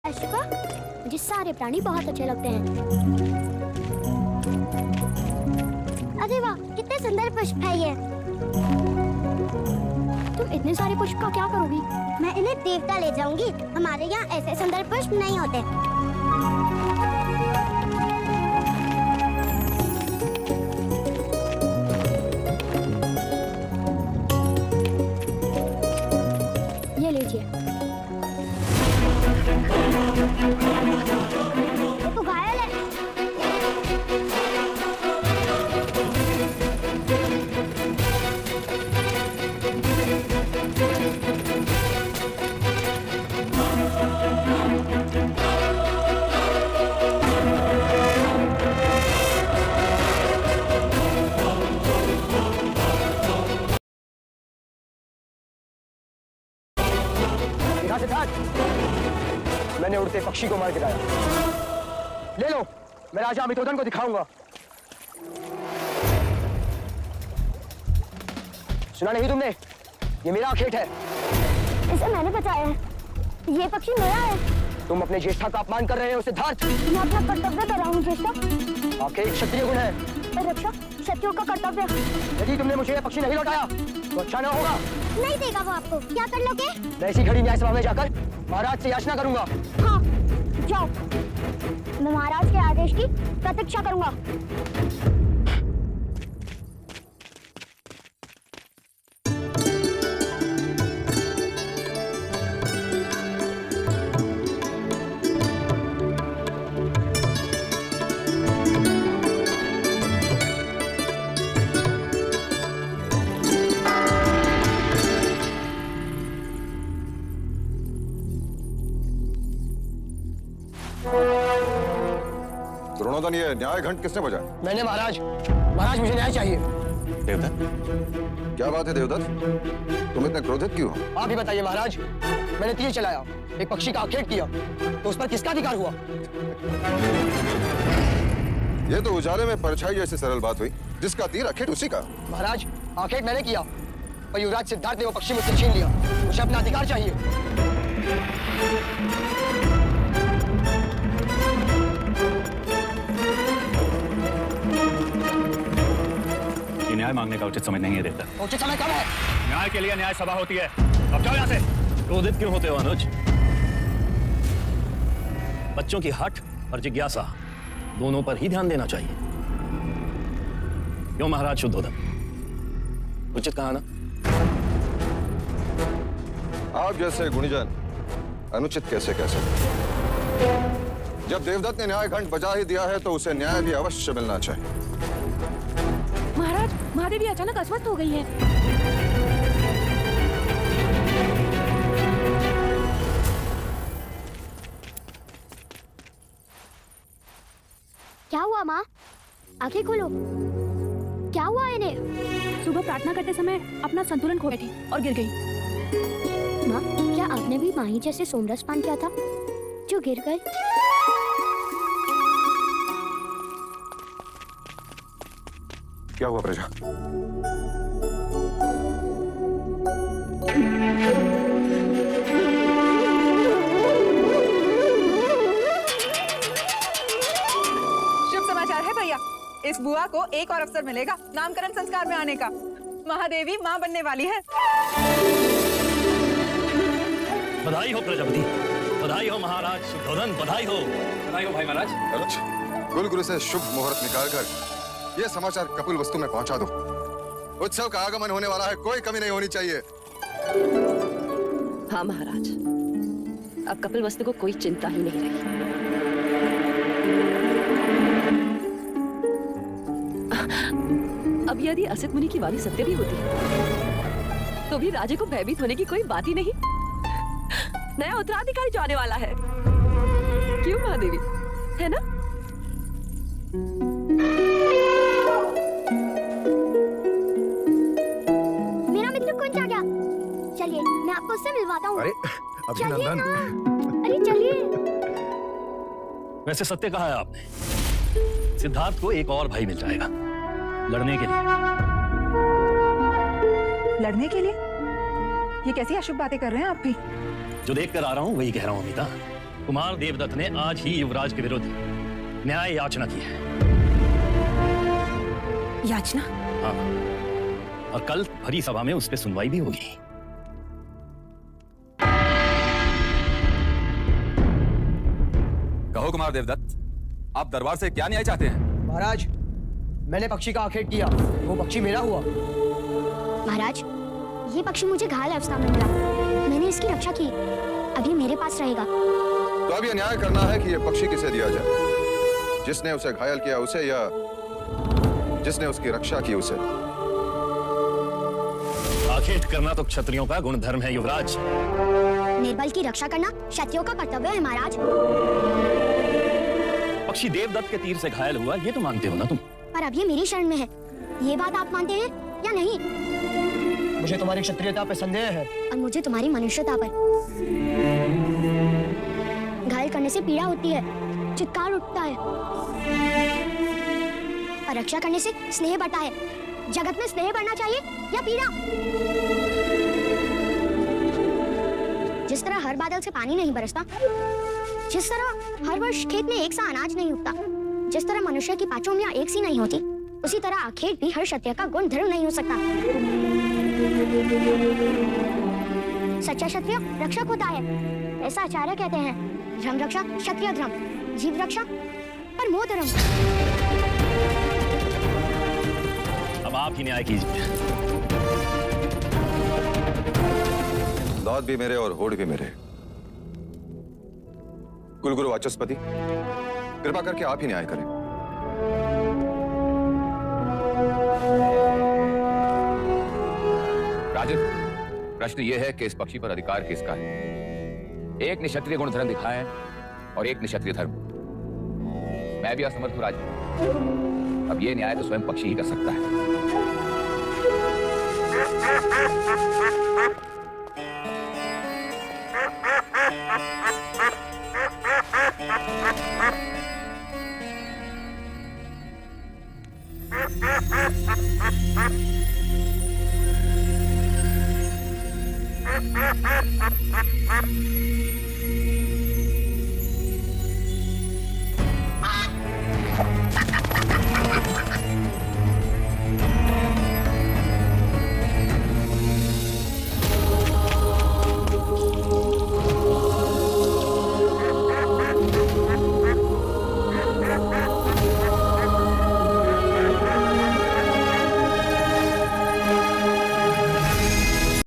अशोका, मुझे सारे प्राणी बहुत अच्छे लगते हैं। अरे वाह, कितने सुंदर पुष्प है ये। तुम इतने सारे पुष्प का क्या करोगी? मैं इन्हें देवता ले जाऊंगी। हमारे यहाँ ऐसे सुंदर पुष्प नहीं होते। ये लीजिए। तो घायल है। मैंने उड़ते पक्षी को मार गिराया। ले लो, मैं राजा मित्रोदन को दिखाऊंगा। सुना नहीं तुमने? ये मेरा खेत है। इसे मैंने बचाया है। ये पक्षी मेरा है। तुम अपने ज्येष्ठा का अपमान कर रहे हो सिद्धार्थ। मैं अपना कर्तव्य कर रहा हूँ ज्येष्ठा। आपके एक क्षत्रिय गुण है। रक्षा क्षत्रियों का कर्तव्य। यदि तुमने मुझे ये पक्षी नहीं लौटाया तो अच्छा न होगा। नहीं देगा वो आपको। क्या कर लोगे? मैं इसी घड़ी न्याय सभा में जाकर महाराज से याचना करूंगा। हाँ, जाओ। मैं महाराज के आदेश की प्रतीक्षा करूंगा। द्रोणोदन, ये न्याय घंट किसने बजाया? मैंने महाराज। महाराज मुझे न्याय चाहिए। देवदत्त, क्या बात है देवदत्त? तुम इतने क्रोधित क्यों हो? आप ही बताइए महाराज। मैंने तीर चलाया, एक पक्षी का आखेट किया, तो उस पर किसका अधिकार हुआ? ये तो उजाले में परछाई जैसी सरल बात हुई। जिसका तीर आखेट उसी का। महाराज, आखेट मैंने किया, पर युवराज सिद्धार्थ ने वो पक्षी मुझसे छीन लिया। मुझे अपना अधिकार चाहिए। न्याय मांगने का उचित समय नहीं है देवता। उचित समय कब है? न्याय के लिए न्याय सभा होती है। अब जाओ यहाँ से। क्रोधित क्यों होते हो अनुज? बच्चों की हठ और जिज्ञासा दोनों पर ही ध्यान देना चाहिए। क्यों महाराज शुद्धोदन? उचित कहा ना? आप जैसे गुणीजन अनुचित कैसे कह सकते? जब देवदत्त ने न्याय घंट बजा ही दिया है तो उसे न्याय भी अवश्य मिलना चाहिए। महाराज, महादेवी अचानक अस्वस्थ हो गई है। क्या हुआ माँ? आंखें खोलो। क्या हुआ इन्हें? सुबह प्रार्थना करते समय अपना संतुलन खो बैठी और गिर गई। माँ, क्या आपने भी माही जैसे सोमरस पान किया था जो गिर गए? क्या हुआ प्रजा? शुभ समाचार है भैया। इस बुआ को एक और अवसर मिलेगा नामकरण संस्कार में आने का। महादेवी माँ बनने वाली है। बधाई हो प्रजापति, बधाई हो महाराज शुद्धोदन, बधाई हो। बधाई हो भाई महाराज। अनुज, कुलगुरु से शुभ मुहूर्त निकालकर ये समाचार कपिल वस्तु में पहुंचा दो। उत्सव का आगमन होने वाला है, कोई कमी नहीं होनी चाहिए। हाँ महाराज, अब कपिल वस्तु को कोई चिंता ही नहीं रही। अब यदि असित मुनि की वाणी सत्य भी होती तो भी राजे को भयभीत होने की कोई बात ही नहीं। नया उत्तराधिकारी जो आने वाला है। क्यों महादेवी, है ना? मेरा मित्र कुंज आ गया। चलिए, मैं आपको उससे मिलवाता हूँ। अरे चलिए अभिनंदन। ना। अरे चलिए। वैसे सत्य कहा है आपने। सिद्धार्थ को एक और भाई मिल जाएगा लड़ने के लिए। लड़ने के लिए? ये कैसी अशुभ बातें कर रहे हैं आप भी? जो देख कर आ रहा हूँ वही कह रहा हूँ अमिता। कुमार देवदत्त ने आज ही युवराज के विरुद्ध न्याय याचना की है। याचना? हाँ, और कल भरी सभा में उस पर सुनवाई भी होगी। कहो कुमार देवदत्त, आप दरबार से क्या न्याय चाहते हैं? महाराज, मैंने पक्षी का आखेट किया, वो पक्षी मेरा हुआ। महाराज, ये पक्षी मुझे घायल अवस्था में मिला, मैंने इसकी रक्षा की, अब ये मेरे पास रहेगा। तो अब ये न्याय करना है कि ये पक्षी किसे दिया जाए, जिसने उसे घायल किया उसे या जिसने उसकी रक्षा की उसे। आखेट करना तो क्षत्रियों का गुण धर्म है युवराज। निर्बल की रक्षा करना क्षत्रियों का कर्तव्य है महाराज। पक्षी देवदत्त के तीर से घायल हुआ, ये तो मानते हो ना तुम? पर अब ये मेरी शरण में है, ये बात आप मानते हैं या नहीं? मुझे तुम्हारी क्षत्रियता पे संदेह है और मुझे तुम्हारी मनुष्यता पर। घायल करने से पीड़ा होती है, चित्कार उठता है, और रक्षा करने से स्नेह बढ़ता है। जगत में स्नेह बढ़ना चाहिए या पीड़ा? जिस तरह हर बादल से पानी नहीं बरसता, जिस तरह हर वर्ष खेत में एक सा अनाज नहीं उगता, जिस तरह मनुष्य की पांचों उंगलियां एक सी नहीं होती, उसी तरह आखेट भी हर क्षत्रिय का गुण धर्म नहीं हो सकता। सच्चा क्षत्रिय रक्षक होता है, ऐसा आचार्य कहते हैं। धर्म रक्षा क्षत्रिय धर्म, जीव रक्षा परमो धर्म। अब आप ही न्याय कीजिए। दाद भी मेरे और होड़ भी मेरे। कुलगुरु वाचस्पति, कृपा करके आप ही न्याय करें। राजन, प्रश्न यह है कि इस पक्षी पर अधिकार किसका है? एक ने क्षत्रिय गुण धर्म दिखाए और एक ने क्षत्रिय धर्म। मैं भी असमर्थ हूं राजन। अब ये न्याय तो स्वयं पक्षी ही कर सकता है।